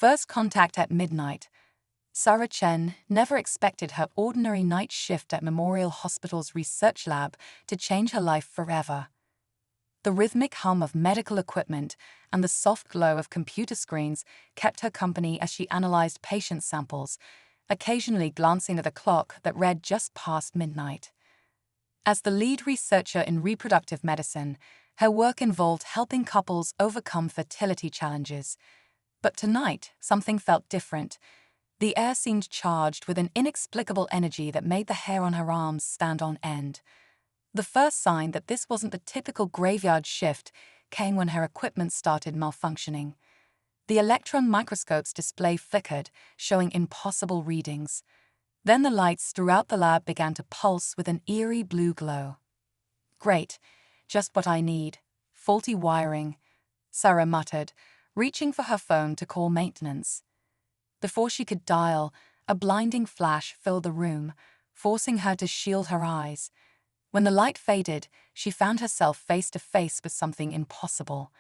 First contact at midnight. Sarah Chen never expected her ordinary night shift at Memorial Hospital's research lab to change her life forever. The rhythmic hum of medical equipment and the soft glow of computer screens kept her company as she analyzed patient samples, occasionally glancing at the clock that read just past midnight. As the lead researcher in reproductive medicine, her work involved helping couples overcome fertility challenges. But tonight, something felt different. The air seemed charged with an inexplicable energy that made the hair on her arms stand on end. The first sign that this wasn't the typical graveyard shift came when her equipment started malfunctioning. The electron microscope's display flickered, showing impossible readings. Then the lights throughout the lab began to pulse with an eerie blue glow. "Great, just what I need. Faulty wiring," Sarah muttered, reaching for her phone to call maintenance. Before she could dial, a blinding flash filled the room, forcing her to shield her eyes. When the light faded, she found herself face to face with something impossible.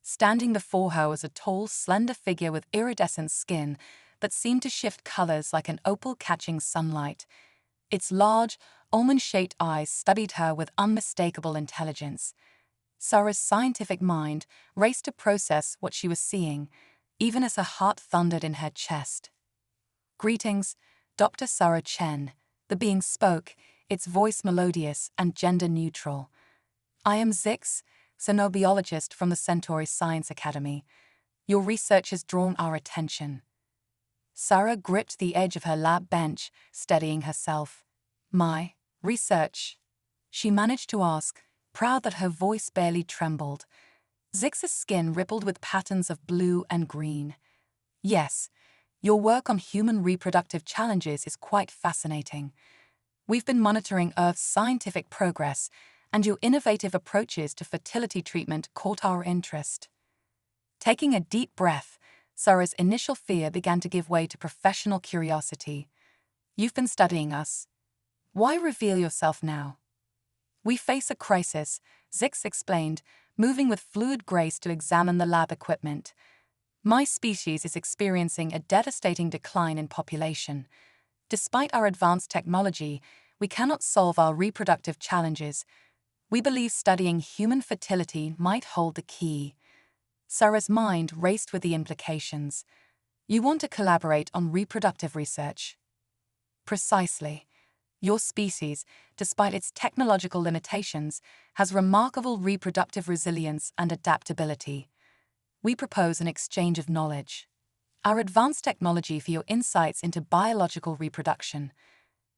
Standing before her was a tall, slender figure with iridescent skin that seemed to shift colors like an opal catching sunlight. Its large, almond-shaped eyes studied her with unmistakable intelligence. Sarah's scientific mind raced to process what she was seeing, even as her heart thundered in her chest. "Greetings, Dr. Sarah Chen," the being spoke, its voice melodious and gender-neutral. "I am Zix, xenobiologist from the Centauri Science Academy. Your research has drawn our attention." Sarah gripped the edge of her lab bench, steadying herself. "My research?" she managed to ask, proud that her voice barely trembled. Zix's skin rippled with patterns of blue and green. "Yes, your work on human reproductive challenges is quite fascinating. We've been monitoring Earth's scientific progress, and your innovative approaches to fertility treatment caught our interest." Taking a deep breath, Sarah's initial fear began to give way to professional curiosity. "You've been studying us. Why reveal yourself now?" "We face a crisis," Zix explained, moving with fluid grace to examine the lab equipment. "My species is experiencing a devastating decline in population. Despite our advanced technology, we cannot solve our reproductive challenges. We believe studying human fertility might hold the key." Sarah's mind raced with the implications. "You want to collaborate on reproductive research?" "Precisely. Your species, despite its technological limitations, has remarkable reproductive resilience and adaptability. We propose an exchange of knowledge. Our advanced technology for your insights into biological reproduction."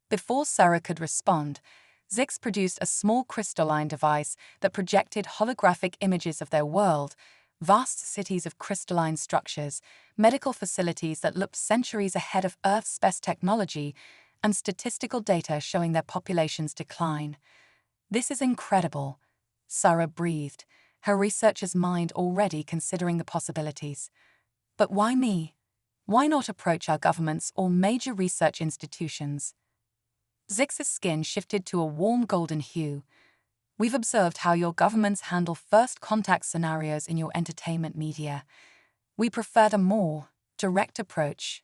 Before Sarah could respond, Zix produced a small crystalline device that projected holographic images of their world, vast cities of crystalline structures, medical facilities that looked centuries ahead of Earth's best technology, and statistical data showing their population's decline. "This is incredible," Sarah breathed, her researcher's mind already considering the possibilities. "But why me? Why not approach our governments or major research institutions?" Zix's skin shifted to a warm golden hue. "We've observed how your governments handle first contact scenarios in your entertainment media. We prefer the more direct approach.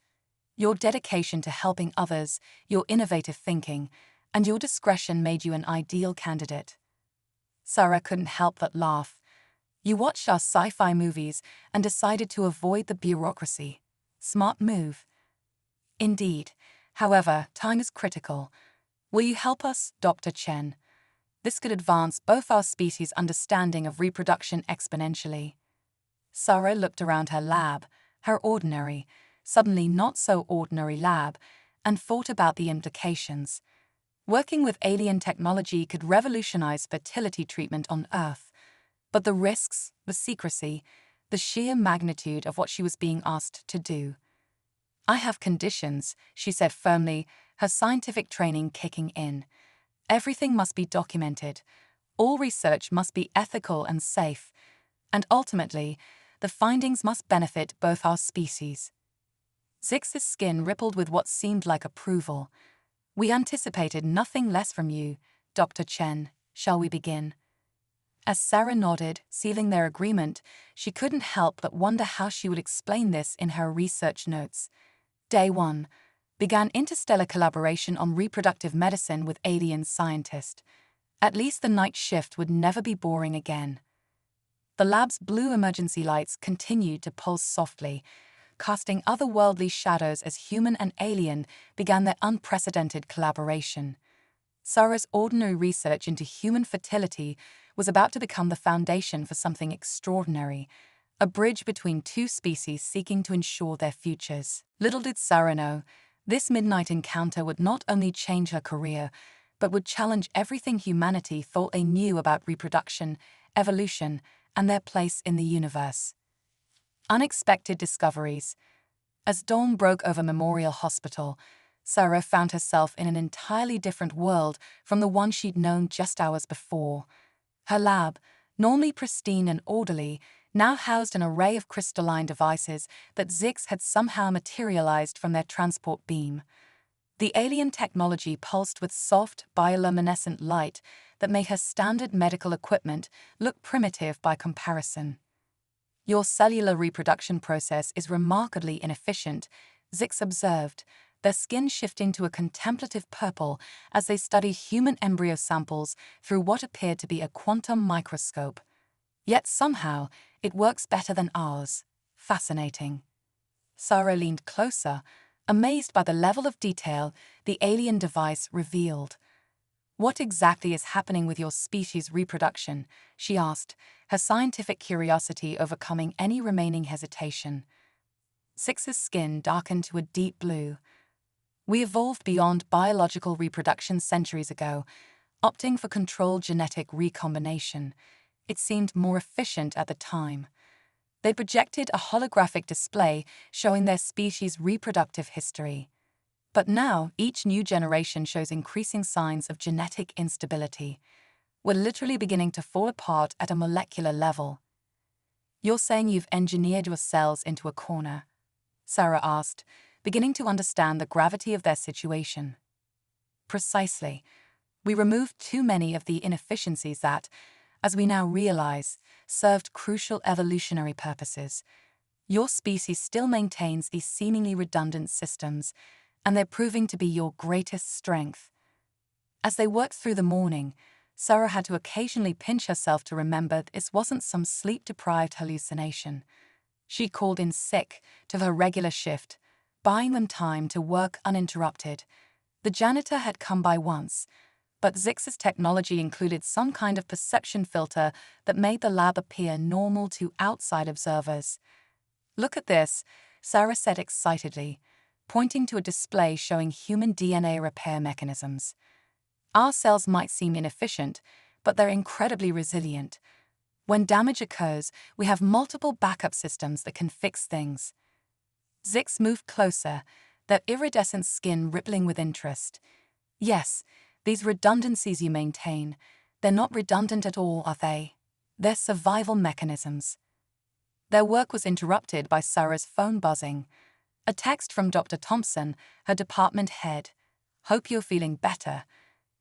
Your dedication to helping others, your innovative thinking, and your discretion made you an ideal candidate." Sarah couldn't help but laugh. "You watched our sci-fi movies and decided to avoid the bureaucracy. Smart move." "Indeed. However, time is critical. Will you help us, Dr. Chen? This could advance both our species' understanding of reproduction exponentially." Sarah looked around her lab, her ordinary, suddenly not so ordinary lab, and thought about the implications. Working with alien technology could revolutionize fertility treatment on Earth. But the risks, the secrecy, the sheer magnitude of what she was being asked to do. "I have conditions," she said firmly, her scientific training kicking in. "Everything must be documented. All research must be ethical and safe. And ultimately, the findings must benefit both our species." Zix's skin rippled with what seemed like approval. "We anticipated nothing less from you, Dr. Chen. Shall we begin?" As Sarah nodded, sealing their agreement, she couldn't help but wonder how she would explain this in her research notes. Day 1. Began interstellar collaboration on reproductive medicine with alien scientist. At least the night shift would never be boring again. The lab's blue emergency lights continued to pulse softly, casting otherworldly shadows as human and alien began their unprecedented collaboration. Sarah's ordinary research into human fertility was about to become the foundation for something extraordinary, a bridge between two species seeking to ensure their futures. Little did Sarah know, this midnight encounter would not only change her career, but would challenge everything humanity thought they knew about reproduction, evolution, and their place in the universe. Unexpected discoveries. As dawn broke over Memorial Hospital, Sarah found herself in an entirely different world from the one she'd known just hours before. Her lab, normally pristine and orderly, now housed an array of crystalline devices that Zix had somehow materialized from their transport beam. The alien technology pulsed with soft, bioluminescent light that made her standard medical equipment look primitive by comparison. Your cellular reproduction process is remarkably inefficient, Zix observed, their skin shifting to a contemplative purple as they studied human embryo samples through what appeared to be a quantum microscope. Yet somehow, it works better than ours. Fascinating. Sarah leaned closer, amazed by the level of detail the alien device revealed. What exactly is happening with your species' reproduction? She asked, her scientific curiosity overcoming any remaining hesitation. Zix's skin darkened to a deep blue. We evolved beyond biological reproduction centuries ago, opting for controlled genetic recombination. It seemed more efficient at the time. They projected a holographic display showing their species' reproductive history. But now, each new generation shows increasing signs of genetic instability. We're literally beginning to fall apart at a molecular level. You're saying you've engineered your cells into a corner? Sarah asked, beginning to understand the gravity of their situation. Precisely. We removed too many of the inefficiencies that, as we now realize, served crucial evolutionary purposes. Your species still maintains these seemingly redundant systems, and they're proving to be your greatest strength. As they worked through the morning, Sarah had to occasionally pinch herself to remember this wasn't some sleep-deprived hallucination. She called in sick to her regular shift, buying them time to work uninterrupted. The janitor had come by once, but Zix's technology included some kind of perception filter that made the lab appear normal to outside observers. Look at this, Sarah said excitedly, pointing to a display showing human DNA repair mechanisms. Our cells might seem inefficient, but they're incredibly resilient. When damage occurs, we have multiple backup systems that can fix things. Zix moved closer, their iridescent skin rippling with interest. Yes, these redundancies you maintain, they're not redundant at all, are they? They're survival mechanisms. Their work was interrupted by Sarah's phone buzzing. A text from Dr. Thompson, her department head. Hope you're feeling better.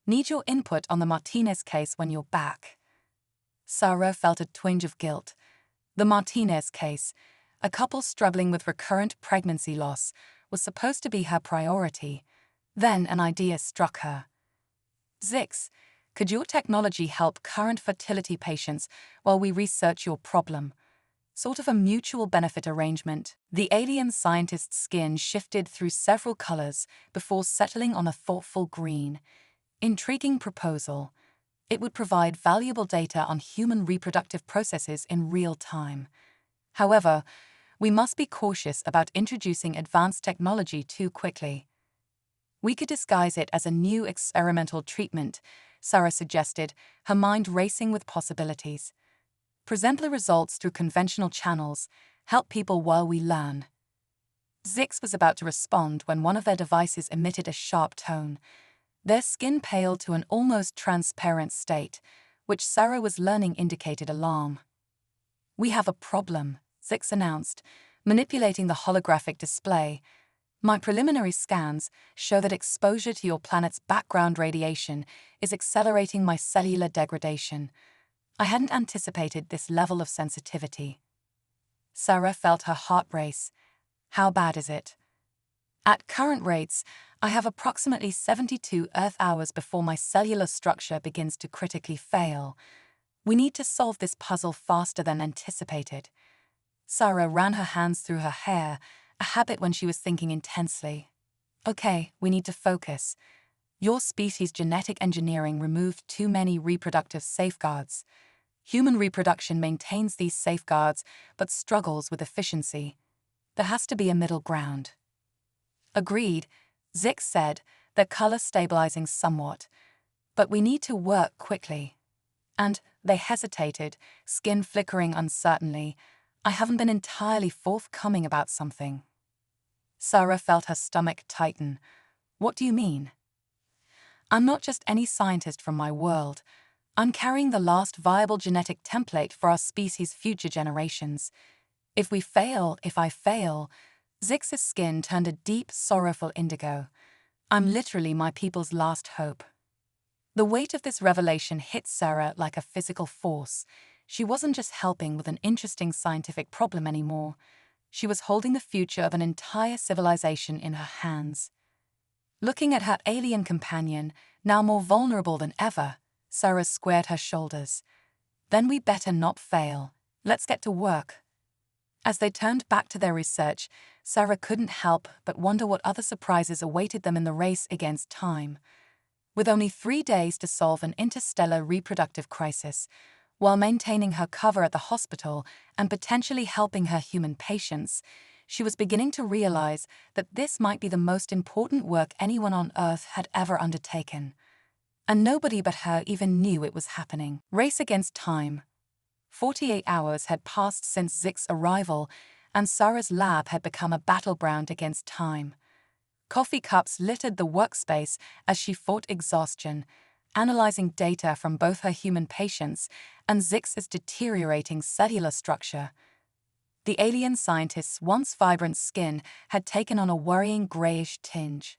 Need your input on the Martinez case when you're back. Sarah felt a twinge of guilt. The Martinez case, a couple struggling with recurrent pregnancy loss, was supposed to be her priority. Then an idea struck her. Zix, could your technology help current fertility patients while we research your problem? Sort of a mutual benefit arrangement. The alien scientist's skin shifted through several colors before settling on a thoughtful green. Intriguing proposal. It would provide valuable data on human reproductive processes in real time. However, we must be cautious about introducing advanced technology too quickly. We could disguise it as a new experimental treatment, Sarah suggested, her mind racing with possibilities. Present the results through conventional channels, help people while we learn. Zix was about to respond when one of their devices emitted a sharp tone. Their skin paled to an almost transparent state, which Sarah was learning indicated alarm. We have a problem, Zix announced, manipulating the holographic display. My preliminary scans show that exposure to your planet's background radiation is accelerating my cellular degradation. I hadn't anticipated this level of sensitivity. Sarah felt her heart race. How bad is it? At current rates, I have approximately 72 Earth hours before my cellular structure begins to critically fail. We need to solve this puzzle faster than anticipated. Sarah ran her hands through her hair, a habit when she was thinking intensely. Okay, we need to focus. Your species' genetic engineering removed too many reproductive safeguards. Human reproduction maintains these safeguards but struggles with efficiency. There has to be a middle ground. Agreed, Zix said, their color stabilizing somewhat. But we need to work quickly. And they hesitated, skin flickering uncertainly. I haven't been entirely forthcoming about something. Sarah felt her stomach tighten. What do you mean? I'm not just any scientist from my world. I'm carrying the last viable genetic template for our species' future generations. If I fail, Zix's skin turned a deep, sorrowful indigo. I'm literally my people's last hope. The weight of this revelation hit Sarah like a physical force. She wasn't just helping with an interesting scientific problem anymore. She was holding the future of an entire civilization in her hands. Looking at her alien companion, now more vulnerable than ever, Sarah squared her shoulders. Then we better not fail. Let's get to work. As they turned back to their research, Sarah couldn't help but wonder what other surprises awaited them in the race against time. With only 3 days to solve an interstellar reproductive crisis, while maintaining her cover at the hospital and potentially helping her human patients, she was beginning to realize that this might be the most important work anyone on Earth had ever undertaken. And nobody but her even knew it was happening. Race against time. 48 hours had passed since Zix's arrival, and Sarah's lab had become a battleground against time. Coffee cups littered the workspace as she fought exhaustion, analyzing data from both her human patients and Zix's deteriorating cellular structure. The alien scientist's once vibrant skin had taken on a worrying grayish tinge.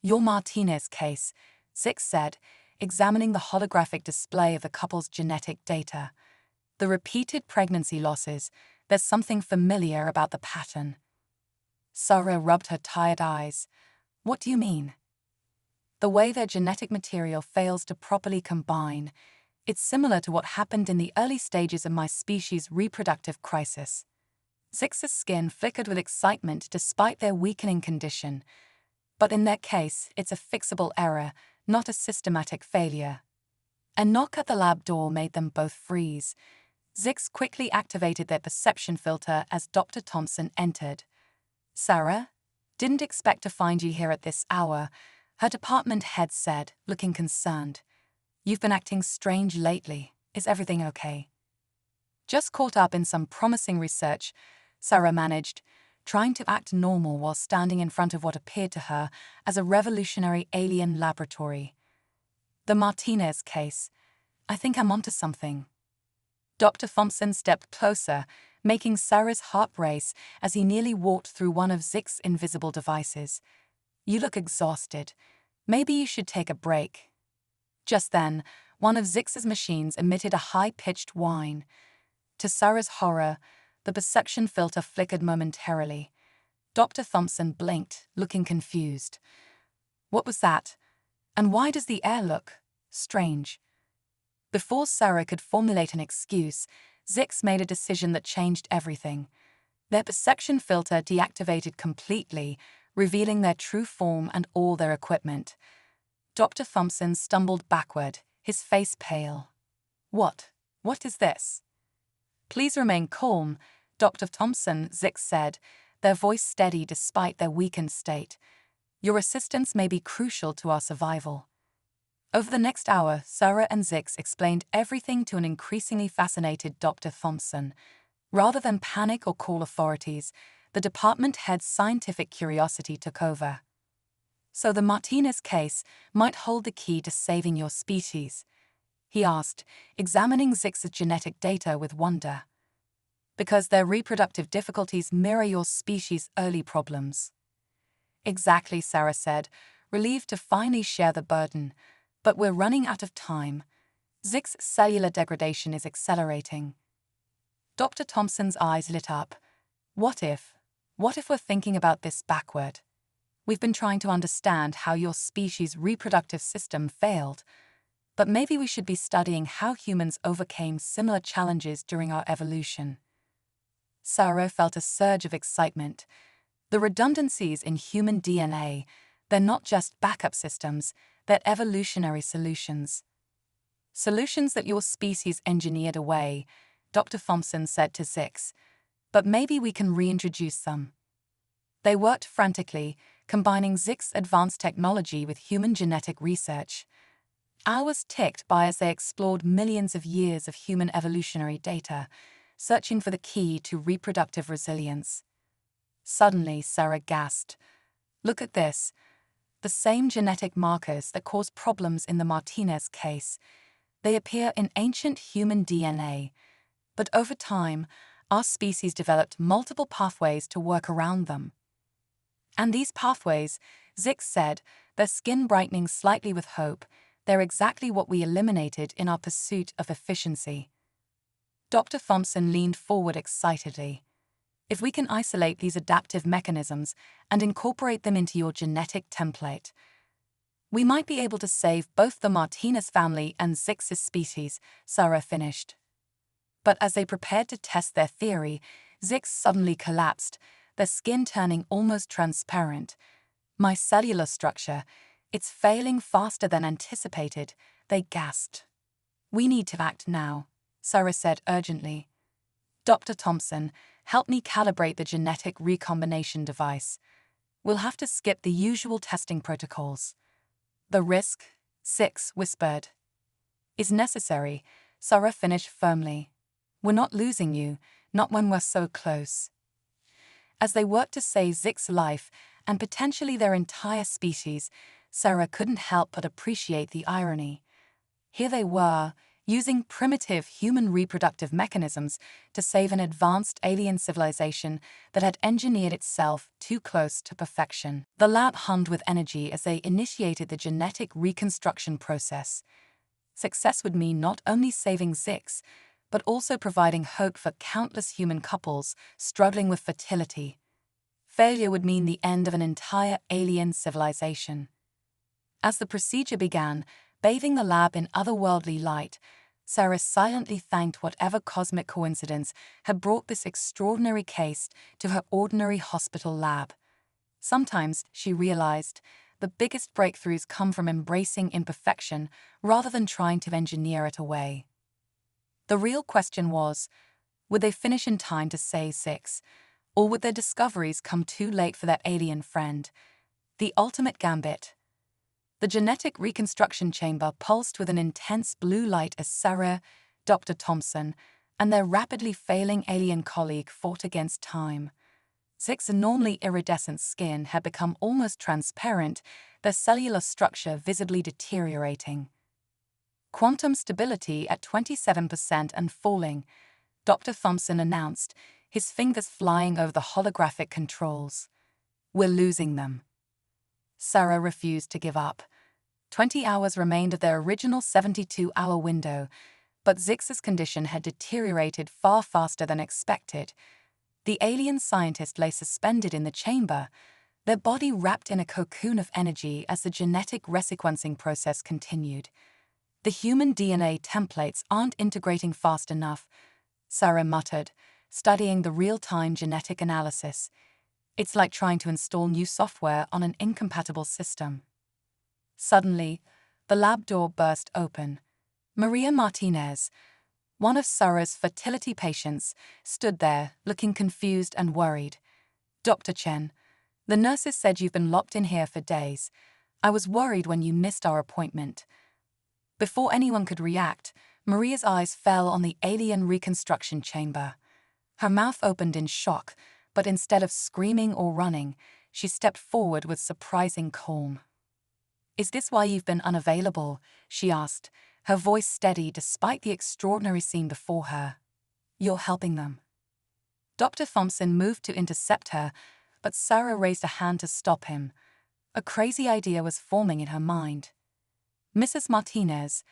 Your Martinez case, Zix said, examining the holographic display of the couple's genetic data. The repeated pregnancy losses, there's something familiar about the pattern. Sarah rubbed her tired eyes. What do you mean? The way their genetic material fails to properly combine. It's similar to what happened in the early stages of my species' reproductive crisis. Zix's skin flickered with excitement despite their weakening condition. But in their case, it's a fixable error, not a systematic failure. A knock at the lab door made them both freeze. Zix quickly activated their perception filter as Dr. Thompson entered. Sarah? Didn't expect to find you here at this hour, her department head said, looking concerned. You've been acting strange lately. Is everything okay? Just caught up in some promising research, Sarah managed, trying to act normal while standing in front of what appeared to her as a revolutionary alien laboratory. The Martinez case. I think I'm onto something. Dr. Thompson stepped closer, making Sarah's heart race as he nearly walked through one of Zix's invisible devices. You look exhausted. Maybe you should take a break. Just then, one of Zix's machines emitted a high-pitched whine. To Sarah's horror, the perception filter flickered momentarily. Dr. Thompson blinked, looking confused. What was that? And why does the air look strange? Before Sarah could formulate an excuse, Zix made a decision that changed everything. Their perception filter deactivated completely, revealing their true form and all their equipment. Dr. Thompson stumbled backward, his face pale. What is this? Please remain calm, Dr. Thompson, Zix said, their voice steady despite their weakened state. Your assistance may be crucial to our survival. Over the next hour, Sarah and Zix explained everything to an increasingly fascinated Dr. Thompson. Rather than panic or call authorities, the department head's scientific curiosity took over. So the Martinez case might hold the key to saving your species, he asked, examining Zix's genetic data with wonder. Because their reproductive difficulties mirror your species' early problems. Exactly, Sarah said, relieved to finally share the burden. But we're running out of time. Zix's cellular degradation is accelerating. Dr. Thompson's eyes lit up. What if we're thinking about this backward? We've been trying to understand how your species' reproductive system failed, but maybe we should be studying how humans overcame similar challenges during our evolution. Sarah felt a surge of excitement. The redundancies in human DNA, they're not just backup systems, they're evolutionary solutions. Solutions that your species engineered away, Dr. Thompson said to Zix, but maybe we can reintroduce them. They worked frantically, combining Zix's advanced technology with human genetic research. Hours ticked by as they explored millions of years of human evolutionary data, searching for the key to reproductive resilience. Suddenly, Sarah gasped. Look at this. The same genetic markers that caused problems in the Martinez case. They appear in ancient human DNA. But over time, our species developed multiple pathways to work around them. And these pathways, Zix said, their skin brightening slightly with hope, they're exactly what we eliminated in our pursuit of efficiency. Dr. Thompson leaned forward excitedly. If we can isolate these adaptive mechanisms and incorporate them into your genetic template, we might be able to save both the Martinez family and Zix's species, Sarah finished. But as they prepared to test their theory, Zix suddenly collapsed, their skin turning almost transparent. My cellular structure, it's failing faster than anticipated, they gasped. We need to act now, Sarah said urgently. Dr. Thompson, help me calibrate the genetic recombination device. We'll have to skip the usual testing protocols. The risk, Zix whispered, is necessary, Sarah finished firmly. We're not losing you, not when we're so close. As they worked to save Zix's life and potentially their entire species, Sarah couldn't help but appreciate the irony. Here they were, using primitive human reproductive mechanisms to save an advanced alien civilization that had engineered itself too close to perfection. The lab hummed with energy as they initiated the genetic reconstruction process. Success would mean not only saving Zix, but also providing hope for countless human couples struggling with fertility. Failure would mean the end of an entire alien civilization. As the procedure began, bathing the lab in otherworldly light, Sarah silently thanked whatever cosmic coincidence had brought this extraordinary case to her ordinary hospital lab. Sometimes, she realized, the biggest breakthroughs come from embracing imperfection rather than trying to engineer it away. The real question was, would they finish in time to save Zix, or would their discoveries come too late for their alien friend? The ultimate gambit. The genetic reconstruction chamber pulsed with an intense blue light as Sarah, Dr. Thompson, and their rapidly failing alien colleague fought against time. Zix's normally iridescent skin had become almost transparent, their cellular structure visibly deteriorating. Quantum stability at 27% and falling, Dr. Thompson announced, his fingers flying over the holographic controls. We're losing them. Sarah refused to give up. 20 hours remained of their original 72-hour window, but Zix's condition had deteriorated far faster than expected. The alien scientist lay suspended in the chamber, their body wrapped in a cocoon of energy as the genetic resequencing process continued. The human DNA templates aren't integrating fast enough, Sarah muttered, studying the real-time genetic analysis. It's like trying to install new software on an incompatible system. Suddenly, the lab door burst open. Maria Martinez, one of Sarah's fertility patients, stood there, looking confused and worried. Dr. Chen, the nurses said you've been locked in here for days. I was worried when you missed our appointment. Before anyone could react, Maria's eyes fell on the alien reconstruction chamber. Her mouth opened in shock, but instead of screaming or running, she stepped forward with surprising calm. Is this why you've been unavailable? She asked, her voice steady despite the extraordinary scene before her. You're helping them. Dr. Thompson moved to intercept her, but Sarah raised a hand to stop him. A crazy idea was forming in her mind. Mrs. Martinez,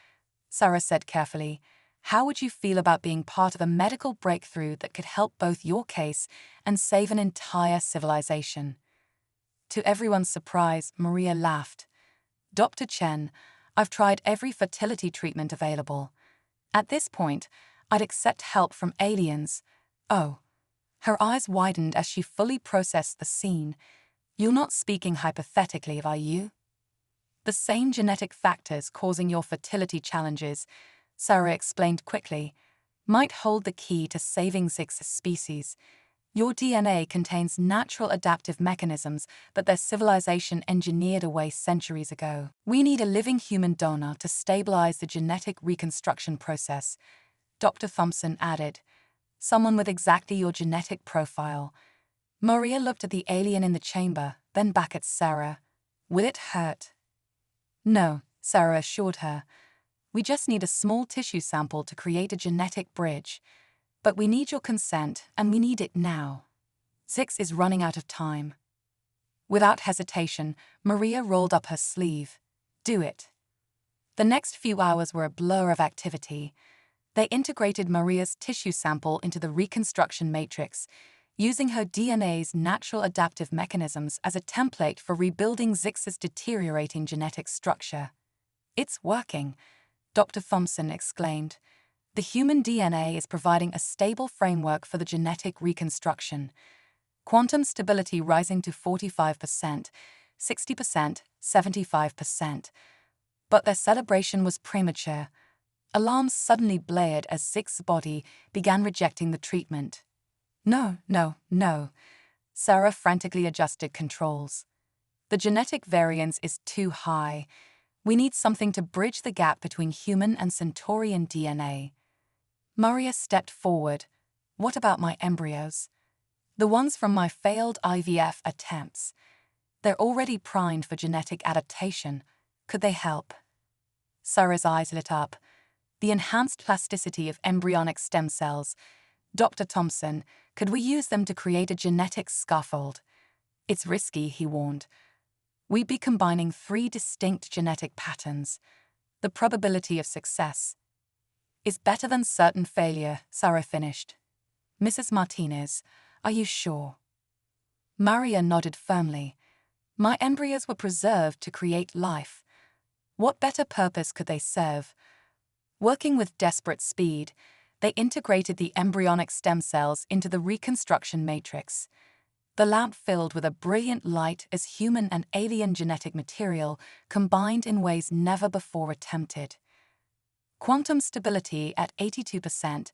Sarah said carefully. How would you feel about being part of a medical breakthrough that could help both your case and save an entire civilization? To everyone's surprise, Maria laughed. Dr. Chen, I've tried every fertility treatment available. At this point, I'd accept help from aliens. Oh. Her eyes widened as she fully processed the scene. You're not speaking hypothetically, are you? The same genetic factors causing your fertility challenges, Sarah explained quickly, might hold the key to saving Zix's species. Your DNA contains natural adaptive mechanisms that their civilization engineered away centuries ago. We need a living human donor to stabilize the genetic reconstruction process, Dr. Thompson added. Someone with exactly your genetic profile. Maria looked at the alien in the chamber, then back at Sarah. Will it hurt? No, Sarah assured her. We just need a small tissue sample to create a genetic bridge. But we need your consent, and we need it now. Zix is running out of time. Without hesitation, Maria rolled up her sleeve. Do it. The next few hours were a blur of activity. They integrated Maria's tissue sample into the reconstruction matrix, using her DNA's natural adaptive mechanisms as a template for rebuilding Zix's deteriorating genetic structure. It's working, Dr. Thompson exclaimed. The human DNA is providing a stable framework for the genetic reconstruction. Quantum stability rising to 45%, 60%, 75%. But their celebration was premature. Alarms suddenly blared as Zix's body began rejecting the treatment. No, no, no. Sarah frantically adjusted controls. The genetic variance is too high. We need something to bridge the gap between human and Centaurian DNA. Maria stepped forward. What about my embryos? The ones from my failed IVF attempts. They're already primed for genetic adaptation. Could they help? Sarah's eyes lit up. The enhanced plasticity of embryonic stem cells. Dr. Thompson, could we use them to create a genetic scaffold? It's risky, he warned. We'd be combining 3 distinct genetic patterns. The probability of success is better than certain failure, Sarah finished. Mrs. Martinez, are you sure? Maria nodded firmly. My embryos were preserved to create life. What better purpose could they serve? Working with desperate speed, they integrated the embryonic stem cells into the reconstruction matrix. The lab filled with a brilliant light as human and alien genetic material combined in ways never before attempted. Quantum stability at 82%,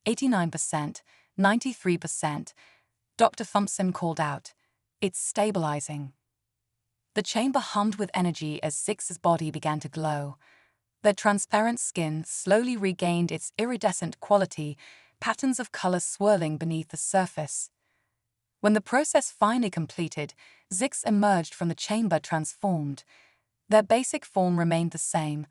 89%, 93%. Dr. Thompson called out, "It's stabilizing." The chamber hummed with energy as Zix's body began to glow. Their transparent skin slowly regained its iridescent quality, patterns of color swirling beneath the surface. When the process finally completed, Zix emerged from the chamber transformed. Their basic form remained the same,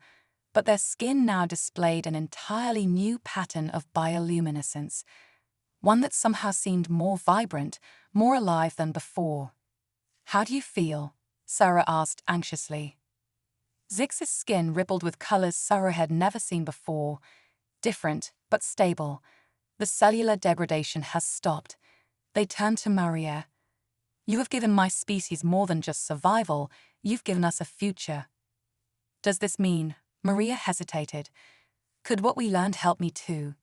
but their skin now displayed an entirely new pattern of bioluminescence, one that somehow seemed more vibrant, more alive than before. How do you feel? Sarah asked anxiously. Zix's skin rippled with colors Sarah had never seen before. Different, but stable. The cellular degradation has stopped. They turned to Maria. You have given my species more than just survival, you've given us a future. Does this mean? Maria hesitated. Could what we learned help me too?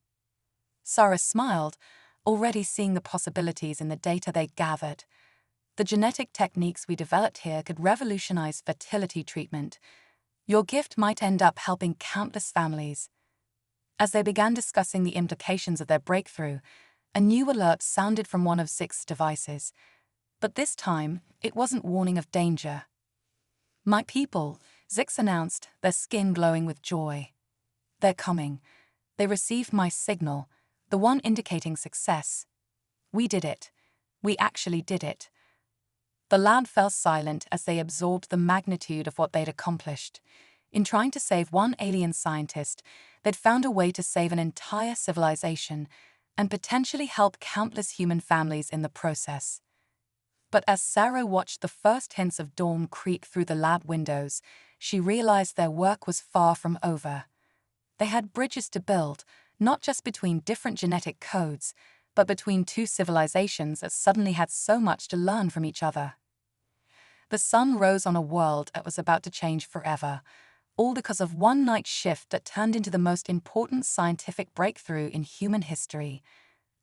Sarah smiled, already seeing the possibilities in the data they gathered. The genetic techniques we developed here could revolutionize fertility treatment. Your gift might end up helping countless families. As they began discussing the implications of their breakthrough, a new alert sounded from one of Zix's devices. But this time, it wasn't warning of danger. My people, Zix announced, their skin glowing with joy. They're coming. They received my signal, the one indicating success. We did it. We actually did it. The lab fell silent as they absorbed the magnitude of what they'd accomplished. In trying to save one alien scientist, they'd found a way to save an entire civilization and potentially help countless human families in the process. But as Sarah watched the first hints of dawn creep through the lab windows, she realized their work was far from over. They had bridges to build, not just between different genetic codes, but between two civilizations that suddenly had so much to learn from each other. The sun rose on a world that was about to change forever, all because of one night shift that turned into the most important scientific breakthrough in human history.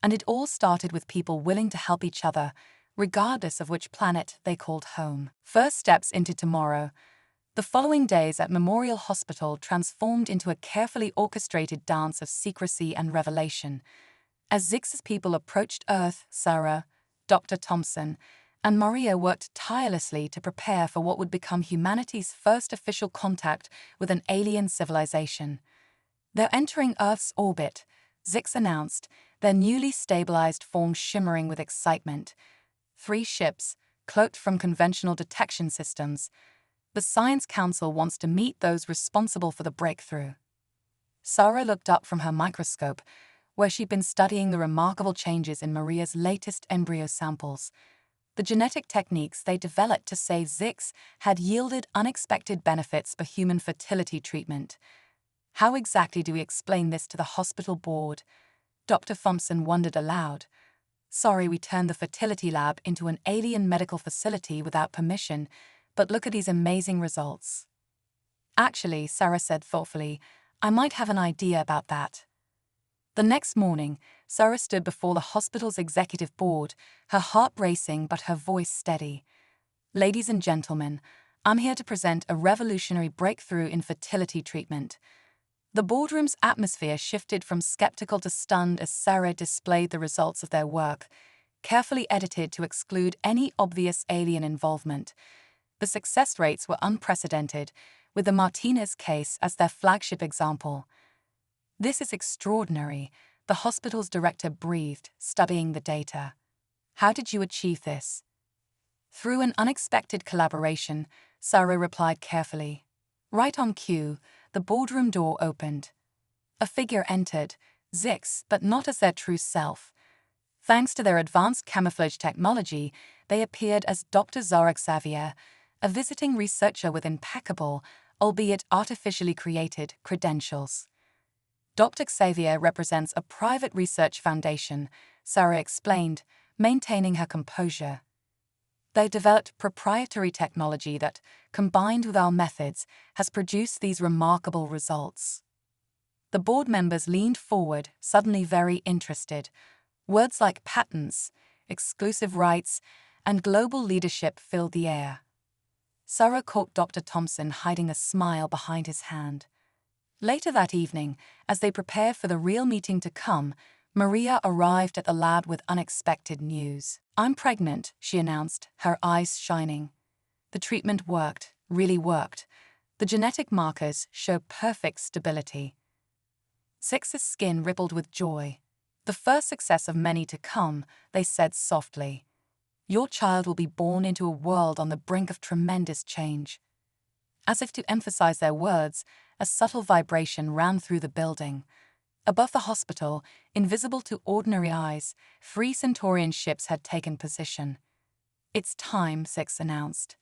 And it all started with people willing to help each other, regardless of which planet they called home. First steps into tomorrow. The following days at Memorial Hospital transformed into a carefully orchestrated dance of secrecy and revelation. As Zix's people approached Earth, Sarah, Dr. Thompson, and Maria worked tirelessly to prepare for what would become humanity's first official contact with an alien civilization. They're entering Earth's orbit, Zix announced, their newly stabilized form shimmering with excitement. 3 ships, cloaked from conventional detection systems. The Science Council wants to meet those responsible for the breakthrough. Sarah looked up from her microscope, where she'd been studying the remarkable changes in Maria's latest embryo samples. The genetic techniques they developed to save Zix had yielded unexpected benefits for human fertility treatment. How exactly do we explain this to the hospital board? Dr. Thompson wondered aloud. Sorry we turned the fertility lab into an alien medical facility without permission, but look at these amazing results. Actually, Sarah said thoughtfully, I might have an idea about that. The next morning, Sarah stood before the hospital's executive board, her heart racing but her voice steady. Ladies and gentlemen, I'm here to present a revolutionary breakthrough in fertility treatment. The boardroom's atmosphere shifted from skeptical to stunned as Sarah displayed the results of their work, carefully edited to exclude any obvious alien involvement. The success rates were unprecedented, with the Martinez case as their flagship example. This is extraordinary, the hospital's director breathed, studying the data. How did you achieve this? Through an unexpected collaboration, Sarah replied carefully. Right on cue, the boardroom door opened. A figure entered, Zix, but not as their true self. Thanks to their advanced camouflage technology, they appeared as Dr. Zara Xavier, a visiting researcher with impeccable, albeit artificially created, credentials. Dr. Xavier represents a private research foundation, Sarah explained, maintaining her composure. They developed proprietary technology that, combined with our methods, has produced these remarkable results. The board members leaned forward, suddenly very interested. Words like patents, exclusive rights, and global leadership filled the air. Sarah caught Dr. Thompson hiding a smile behind his hand. Later that evening, as they prepared for the real meeting to come, Maria arrived at the lab with unexpected news. I'm pregnant, she announced, her eyes shining. The treatment worked, really worked. The genetic markers show perfect stability. Zix's skin rippled with joy. The first success of many to come, they said softly. Your child will be born into a world on the brink of tremendous change. As if to emphasize their words, a subtle vibration ran through the building. Above the hospital, invisible to ordinary eyes, 3 Centaurian ships had taken position. It's time, Zix announced.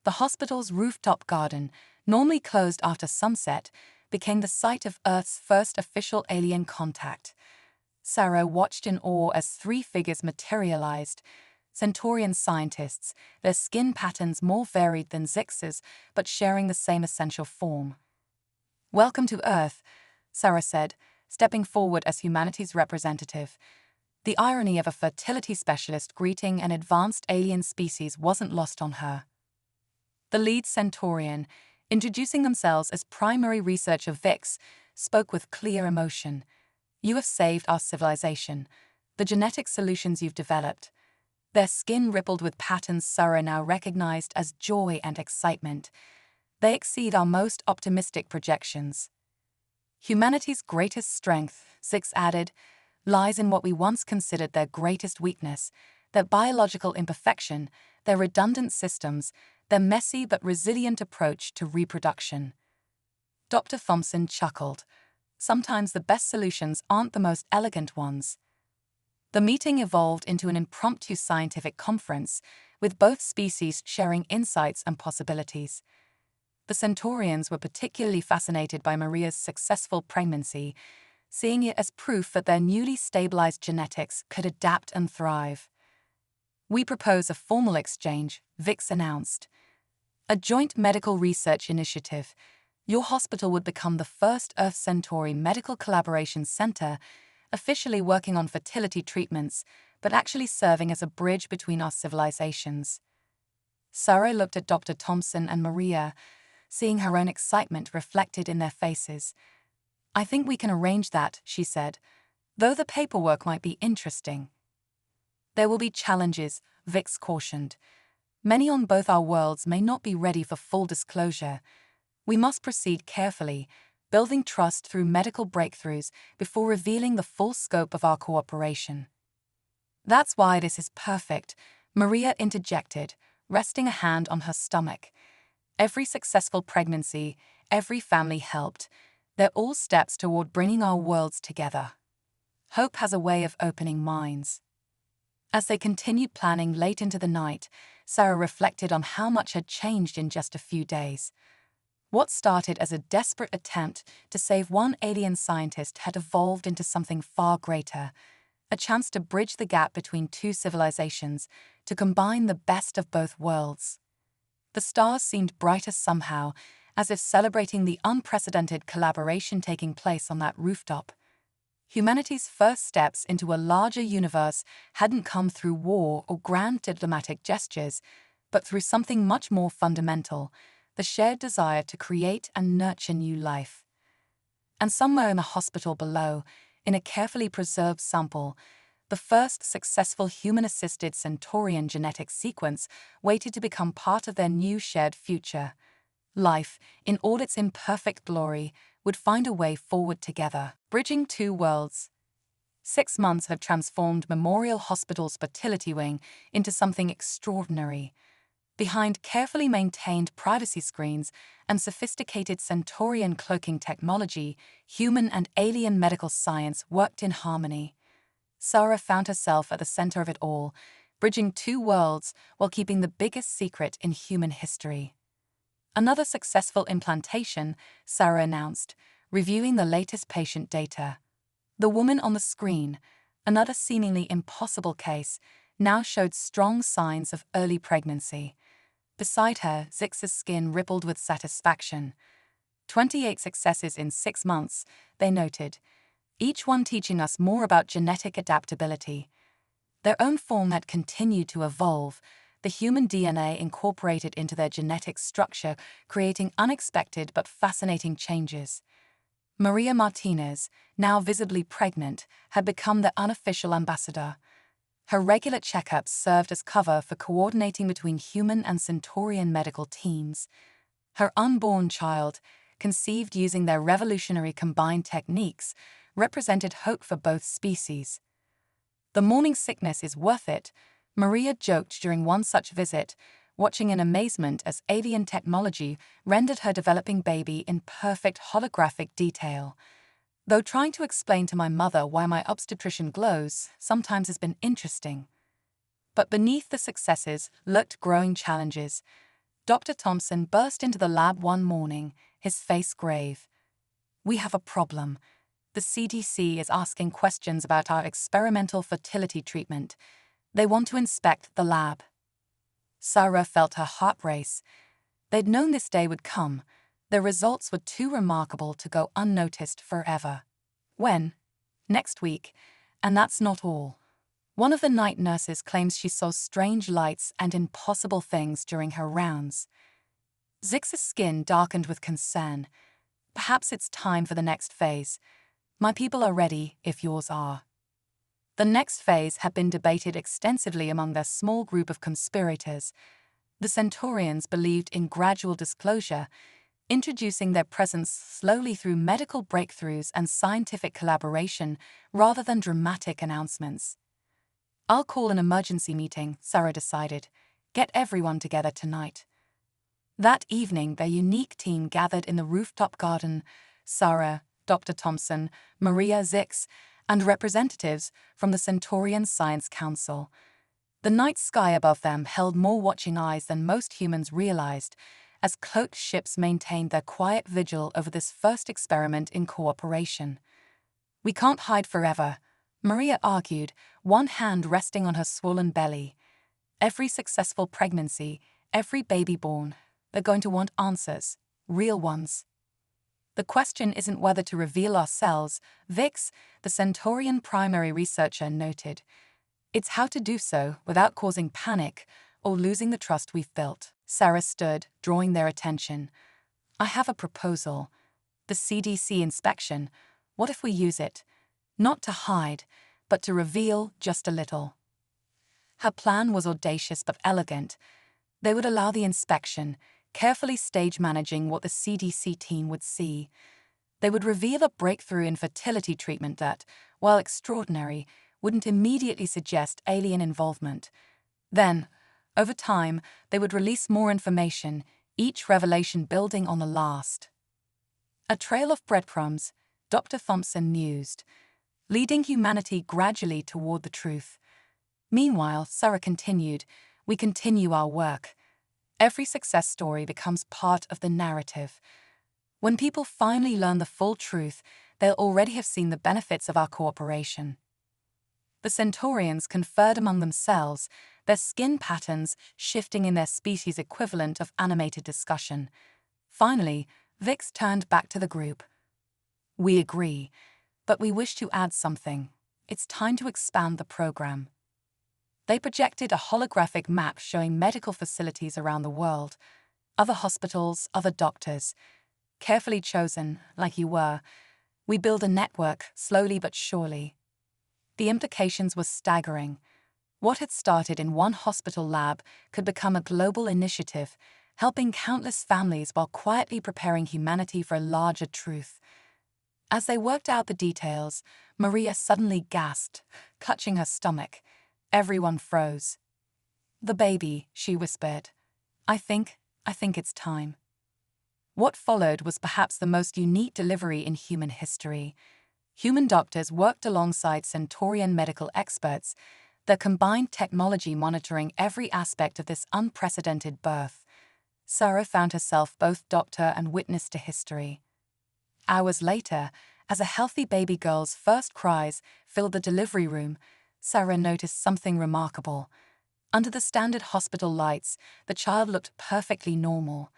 The hospital's rooftop garden, normally closed after sunset, became the site of Earth's first official alien contact. Sarah watched in awe as 3 figures materialized. Centaurian scientists, their skin patterns more varied than Zix's, but sharing the same essential form. Welcome to Earth, Sarah said, stepping forward as humanity's representative. The irony of a fertility specialist greeting an advanced alien species wasn't lost on her. The lead Centaurian, introducing themselves as primary researcher Vix, spoke with clear emotion. You have saved our civilization. The genetic solutions you've developed. Their skin rippled with patterns Sarah now recognized as joy and excitement. They exceed our most optimistic projections. Humanity's greatest strength, Zix added, lies in what we once considered their greatest weakness, their biological imperfection, their redundant systems, their messy but resilient approach to reproduction. Dr. Thompson chuckled. Sometimes the best solutions aren't the most elegant ones. The meeting evolved into an impromptu scientific conference, with both species sharing insights and possibilities. The Centaurians were particularly fascinated by Maria's successful pregnancy, seeing it as proof that their newly stabilized genetics could adapt and thrive. "We propose a formal exchange," Vix announced. "A joint medical research initiative. Your hospital would become the first Earth Centauri medical collaboration center, officially working on fertility treatments, but actually serving as a bridge between our civilizations." Sarah looked at Dr. Thompson and Maria, seeing her own excitement reflected in their faces. "I think we can arrange that," she said, "though the paperwork might be interesting." "There will be challenges," Vix cautioned. "Many on both our worlds may not be ready for full disclosure. We must proceed carefully, building trust through medical breakthroughs before revealing the full scope of our cooperation." "That's why this is perfect," Maria interjected, resting a hand on her stomach. "Every successful pregnancy, every family helped, they're all steps toward bringing our worlds together. Hope has a way of opening minds." As they continued planning late into the night, Sarah reflected on how much had changed in just a few days. What started as a desperate attempt to save one alien scientist had evolved into something far greater, a chance to bridge the gap between two civilizations, to combine the best of both worlds. The stars seemed brighter somehow, as if celebrating the unprecedented collaboration taking place on that rooftop. Humanity's first steps into a larger universe hadn't come through war or grand diplomatic gestures, but through something much more fundamental: the shared desire to create and nurture new life. And somewhere in the hospital below, in a carefully preserved sample, the first successful human-assisted Centaurian genetic sequence waited to become part of their new shared future. Life, in all its imperfect glory, would find a way forward together. Bridging two worlds. 6 months had transformed Memorial Hospital's fertility wing into something extraordinary. Behind carefully maintained privacy screens and sophisticated Centaurian cloaking technology, human and alien medical science worked in harmony. Sarah found herself at the center of it all, bridging two worlds while keeping the biggest secret in human history. "Another successful implantation," Sarah announced, reviewing the latest patient data. The woman on the screen, another seemingly impossible case, now showed strong signs of early pregnancy. Beside her, Zix's skin rippled with satisfaction. 28 successes in 6 months, they noted, each one teaching us more about genetic adaptability. Their own form had continued to evolve, the human DNA incorporated into their genetic structure, creating unexpected but fascinating changes. Maria Martinez, now visibly pregnant, had become the unofficial ambassador. Her regular checkups served as cover for coordinating between human and Centaurian medical teams. Her unborn child, conceived using their revolutionary combined techniques, represented hope for both species. "The morning sickness is worth it," Maria joked during one such visit, watching in amazement as alien technology rendered her developing baby in perfect holographic detail. "Though trying to explain to my mother why my obstetrician glows sometimes has been interesting." But beneath the successes lurked growing challenges. Dr. Thompson burst into the lab one morning, his face grave. "We have a problem. The CDC is asking questions about our experimental fertility treatment. They want to inspect the lab." Sarah felt her heart race. They'd known this day would come. The results were too remarkable to go unnoticed forever. "When?" "Next week. And that's not all." One of the night nurses claims she saw strange lights and impossible things during her rounds. Zix's skin darkened with concern. "Perhaps it's time for the next phase. My people are ready, if yours are." The next phase had been debated extensively among their small group of conspirators. The Centaurians believed in gradual disclosure, introducing their presence slowly through medical breakthroughs and scientific collaboration rather than dramatic announcements. "I'll call an emergency meeting," Sarah decided. "Get everyone together tonight." That evening, their unique team gathered in the rooftop garden: Sarah, Dr. Thompson, Maria, Zix, and representatives from the Centaurian Science Council. The night sky above them held more watching eyes than most humans realized, as cloaked ships maintained their quiet vigil over this first experiment in cooperation. "We can't hide forever," Maria argued, one hand resting on her swollen belly. "Every successful pregnancy, every baby born, they're going to want answers, real ones." "The question isn't whether to reveal ourselves," Vix, the Centaurian primary researcher, noted. "It's how to do so without causing panic or losing the trust we've built." Sarah stood, drawing their attention. "I have a proposal. The CDC inspection. What if we use it? Not to hide, but to reveal just a little." Her plan was audacious but elegant. They would allow the inspection, carefully stage managing what the CDC team would see. They would reveal a breakthrough in fertility treatment that, while extraordinary, wouldn't immediately suggest alien involvement. Then, over time, they would release more information, each revelation building on the last. A trail of breadcrumbs, Dr. Thompson mused, leading humanity gradually toward the truth. Meanwhile, Sarah continued, "We continue our work. Every success story becomes part of the narrative. When people finally learn the full truth, they'll already have seen the benefits of our cooperation." The Centaurians conferred among themselves, their skin patterns shifting in their species equivalent of animated discussion. Finally, Vix turned back to the group. "We agree, but we wish to add something. It's time to expand the program." They projected a holographic map showing medical facilities around the world, other hospitals, other doctors. "Carefully chosen, like you were. We build a network, slowly but surely." The implications were staggering. What had started in one hospital lab could become a global initiative, helping countless families while quietly preparing humanity for a larger truth. As they worked out the details, Maria suddenly gasped, clutching her stomach. Everyone froze. "The baby," she whispered. I think it's time." What followed was perhaps the most unique delivery in human history. Human doctors worked alongside Centaurian medical experts, their combined technology monitoring every aspect of this unprecedented birth. Sarah found herself both doctor and witness to history. Hours later, as a healthy baby girl's first cries filled the delivery room, Sarah noticed something remarkable. Under the standard hospital lights, the child looked perfectly normal.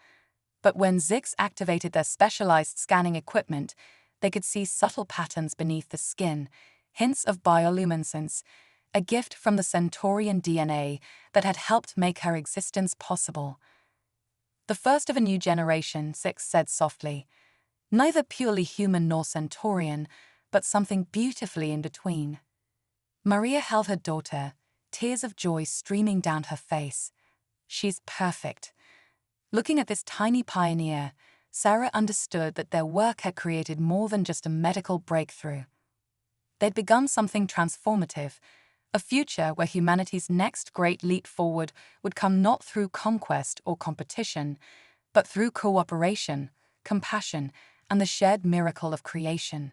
But when Zix activated their specialized scanning equipment, they could see subtle patterns beneath the skin, hints of bioluminescence, a gift from the Centaurian DNA that had helped make her existence possible. "The first of a new generation," Zix said softly. "Neither purely human nor Centaurian, but something beautifully in between." Maria held her daughter, tears of joy streaming down her face. "She's perfect." Looking at this tiny pioneer, Sarah understood that their work had created more than just a medical breakthrough. They'd begun something transformative, a future where humanity's next great leap forward would come not through conquest or competition, but through cooperation, compassion, and the shared miracle of creation.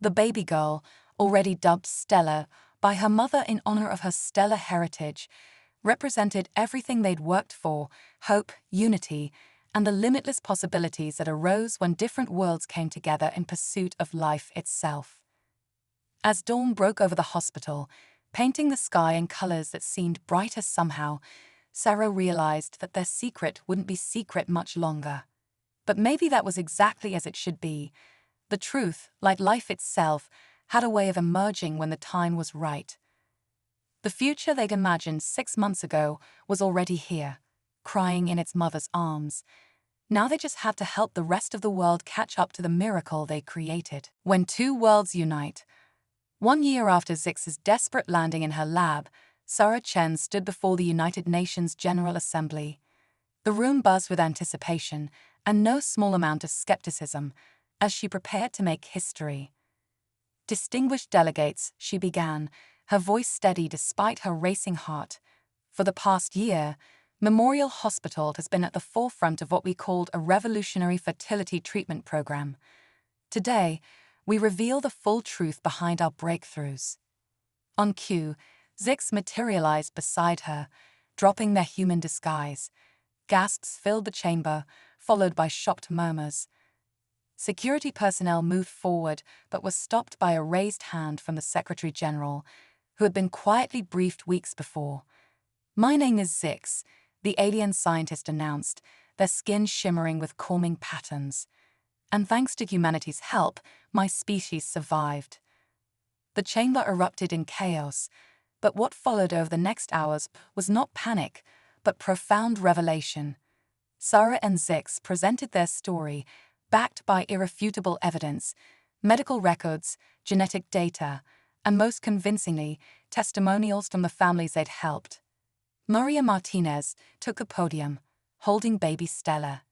The baby girl, already dubbed Stella by her mother in honor of her stellar heritage, represented everything they'd worked for: hope, unity, and the limitless possibilities that arose when different worlds came together in pursuit of life itself. As dawn broke over the hospital, painting the sky in colors that seemed brighter somehow, Sarah realized that their secret wouldn't be secret much longer. But maybe that was exactly as it should be. The truth, like life itself, had a way of emerging when the time was right. The future they'd imagined 6 months ago was already here, crying in its mother's arms. Now they just had to help the rest of the world catch up to the miracle they created. When two worlds unite. 1 year after Zix's desperate landing in her lab, Sarah Chen stood before the United Nations General Assembly. The room buzzed with anticipation and no small amount of skepticism as she prepared to make history. "Distinguished delegates," she began, her voice steady despite her racing heart. "For the past year, Memorial Hospital has been at the forefront of what we called a revolutionary fertility treatment program. Today, we reveal the full truth behind our breakthroughs." On cue, Zix materialized beside her, dropping their human disguise. Gasps filled the chamber, followed by shocked murmurs. Security personnel moved forward but were stopped by a raised hand from the Secretary General, who had been quietly briefed weeks before. "My name is Zix," the alien scientist announced, their skin shimmering with calming patterns. "And thanks to humanity's help, my species survived." The chamber erupted in chaos, but what followed over the next hours was not panic, but profound revelation. Sarah and Zix presented their story, backed by irrefutable evidence, medical records, genetic data, and most convincingly, testimonials from the families they'd helped. Maria Martinez took the podium, holding baby Stella.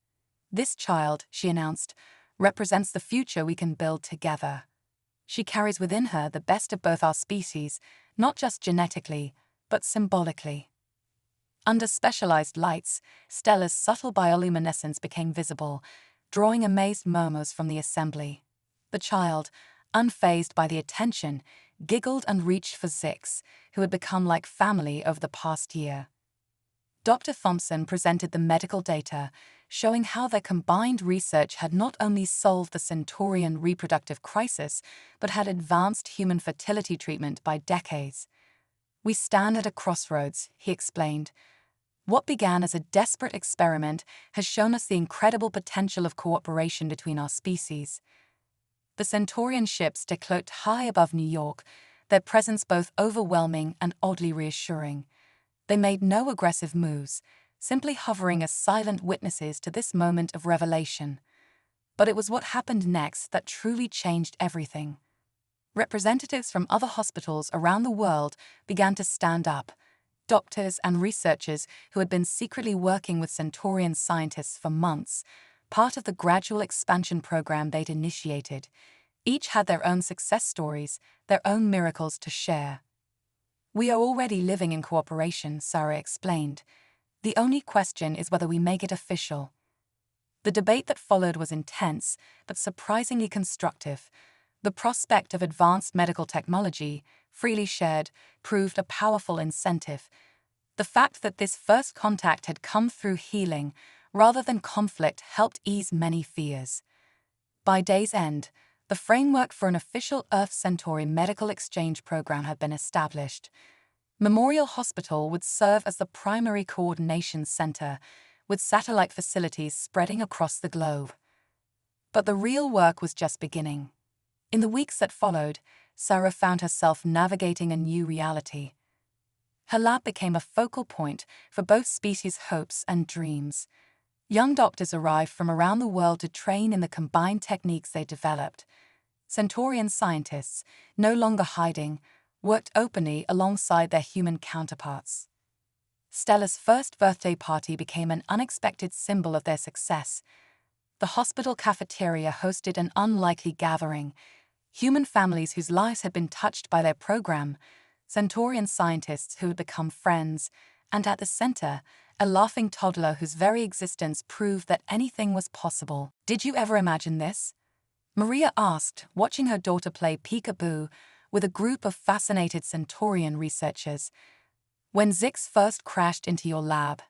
"This child," she announced, "represents the future we can build together. She carries within her the best of both our species, not just genetically, but symbolically." Under specialized lights, Stella's subtle bioluminescence became visible, drawing amazed murmurs from the assembly. The child, unfazed by the attention, giggled and reached for Zix, who had become like family over the past year. Dr. Thompson presented the medical data, showing how their combined research had not only solved the Centaurian reproductive crisis, but had advanced human fertility treatment by decades. "We stand at a crossroads," he explained. "What began as a desperate experiment has shown us the incredible potential of cooperation between our species." The Centaurian ships decloaked high above New York, their presence both overwhelming and oddly reassuring. They made no aggressive moves, simply hovering as silent witnesses to this moment of revelation. But it was what happened next that truly changed everything. Representatives from other hospitals around the world began to stand up, doctors and researchers who had been secretly working with Centaurian scientists for months, part of the gradual expansion program they'd initiated. Each had their own success stories, their own miracles to share. "We are already living in cooperation," Sarah explained. "The only question is whether we make it official." The debate that followed was intense, but surprisingly constructive. The prospect of advanced medical technology, freely shared, proved a powerful incentive. The fact that this first contact had come through healing, rather than conflict, helped ease many fears. By day's end, the framework for an official Earth-Centauri medical exchange program had been established. Memorial Hospital would serve as the primary coordination center, with satellite facilities spreading across the globe. But the real work was just beginning. In the weeks that followed, Sarah found herself navigating a new reality. Her lab became a focal point for both species' hopes and dreams. Young doctors arrived from around the world to train in the combined techniques they developed. Centaurian scientists, no longer hiding, worked openly alongside their human counterparts. Stella's first birthday party became an unexpected symbol of their success. The hospital cafeteria hosted an unlikely gathering: human families whose lives had been touched by their program, Centaurian scientists who had become friends, and at the center, a laughing toddler whose very existence proved that anything was possible. "Did you ever imagine this?" Maria asked, watching her daughter play peekaboo with a group of fascinated Centaurian researchers. "When Zix first crashed into your lab?"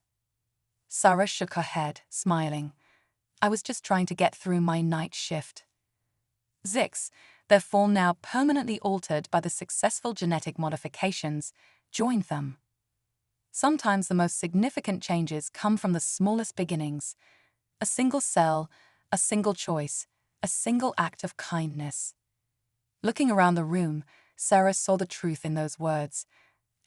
Sarah shook her head, smiling. "I was just trying to get through my night shift." Zix, their form now permanently altered by the successful genetic modifications, joined them. Sometimes the most significant changes come from the smallest beginnings: a single cell, a single choice, a single act of kindness. Looking around the room, Sarah saw the truth in those words.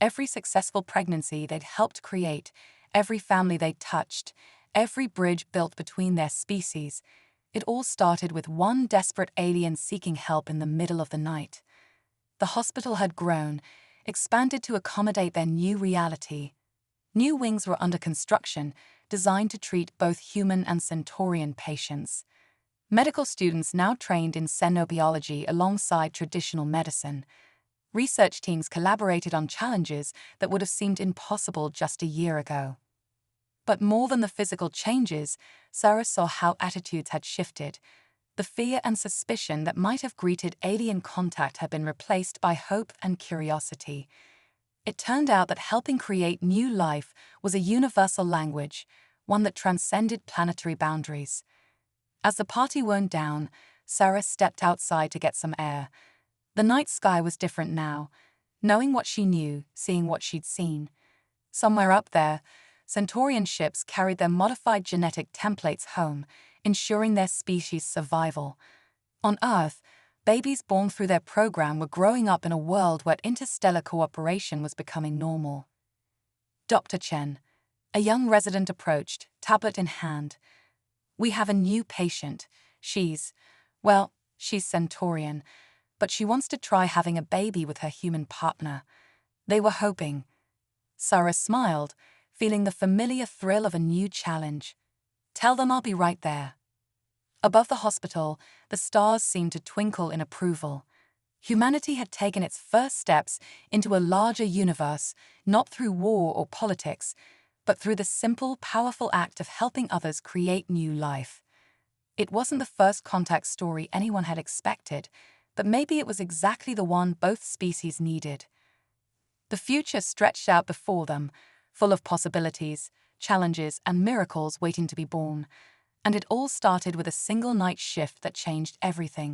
Every successful pregnancy they'd helped create, every family they'd touched, every bridge built between their species, it all started with one desperate alien seeking help in the middle of the night. The hospital had grown, expanded to accommodate their new reality. New wings were under construction, designed to treat both human and Centaurian patients. Medical students now trained in xenobiology alongside traditional medicine. Research teams collaborated on challenges that would have seemed impossible just a year ago. But more than the physical changes, Sarah saw how attitudes had shifted. The fear and suspicion that might have greeted alien contact had been replaced by hope and curiosity. It turned out that helping create new life was a universal language, one that transcended planetary boundaries. As the party wound down, Sarah stepped outside to get some air. The night sky was different now, knowing what she knew, seeing what she'd seen. Somewhere up there, Centaurian ships carried their modified genetic templates home, ensuring their species' survival. On Earth, babies born through their program were growing up in a world where interstellar cooperation was becoming normal. Dr. Chen, a young resident, approached, tablet in hand. "We have a new patient. She's Centaurian, but she wants to try having a baby with her human partner." They were hoping. Sarah smiled, feeling the familiar thrill of a new challenge. "Tell them I'll be right there." Above the hospital, the stars seemed to twinkle in approval. Humanity had taken its first steps into a larger universe, not through war or politics, but through the simple, powerful act of helping others create new life. It wasn't the first contact story anyone had expected, but maybe it was exactly the one both species needed. The future stretched out before them, full of possibilities, challenges, and miracles waiting to be born. And it all started with a single night shift that changed everything.